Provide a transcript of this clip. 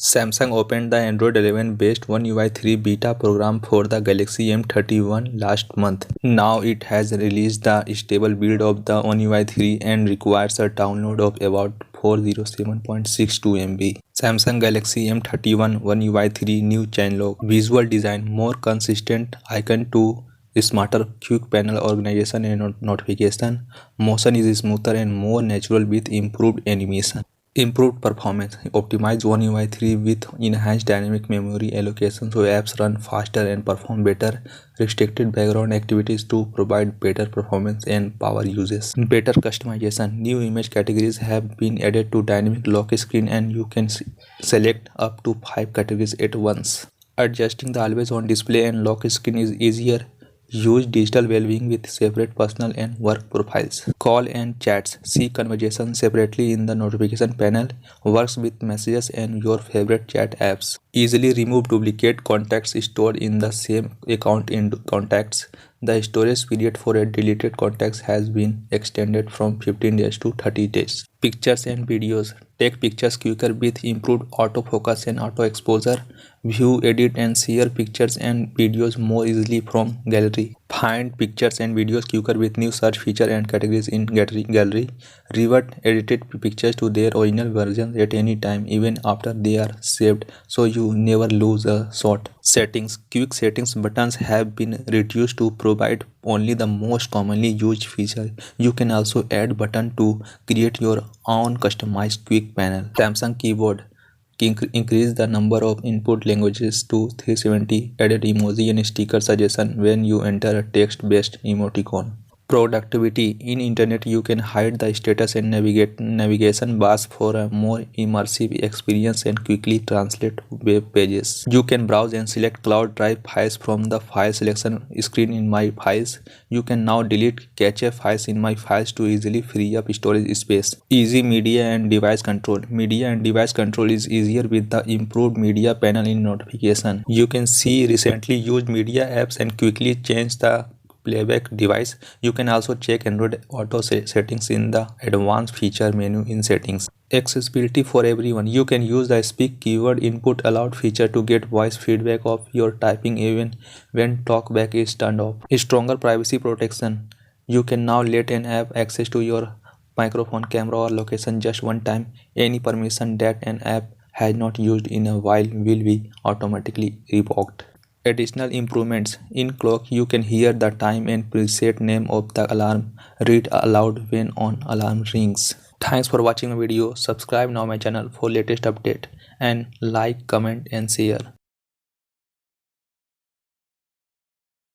Samsung opened the Android 11 based One UI 3 beta program for the Galaxy M31 last month. Now it has released the stable build of the One UI 3 and requires a download of about 407.62 MB. Samsung Galaxy M31 One UI 3 new changelog, visual design, more consistent icon to smarter quick panel organization and notification. Motion is smoother and more natural with improved animation. Improved performance. Optimize One UI 3 with enhanced dynamic memory allocation so apps run faster and perform better. Restricted background activities to provide better performance and power uses. Better customization. New image categories have been added to dynamic lock screen and you can select up to 5 categories at once. Adjusting the always on display and lock screen is easier. Use digital well-being with separate personal and work profiles. Call and chats. See conversations separately in the notification panel. Works with messages and your favorite chat apps. Easily remove duplicate contacts stored in the same account in contacts. The storage period for a deleted contacts has been extended from 15 days to 30 days. Pictures and videos. Take pictures quicker with improved autofocus and auto exposure. View, edit and share pictures and videos more easily from gallery. Find pictures and videos quicker with new search feature and categories in gallery. Revert edited pictures to their original versions at any time even after they are saved so you never lose a shot. Settings. Quick settings buttons have been reduced to provide only the most commonly used feature. You can also add button to create your own customized quick panel. Samsung keyboard. Increase the number of input languages to 370. Added emoji and sticker suggestion when you enter a text-based emoticon. Productivity. In internet you can hide the status and navigation bars for a more immersive experience and quickly translate web pages. You can browse and select cloud drive files from the file selection screen in My Files. You can now delete cache files in My Files to easily free up storage space. Easy media and device control. Media and device control is easier with the improved media panel in notification. You can see recently used media apps and quickly change the playback device. You can also check Android Auto settings in the advanced feature menu in settings. Accessibility for everyone. You can use the speak keyword input allowed feature to get voice feedback of your typing even when talkback is turned off. Stronger privacy protection. You can now let an app access to your microphone, camera or location just one time. Any permission that an app has not used in a while will be automatically revoked. Additional improvements. In clock you can hear the time and preset name of the alarm. Read aloud when on alarm rings. Thanks for watching my video. Subscribe now my channel for latest update and like, comment and share.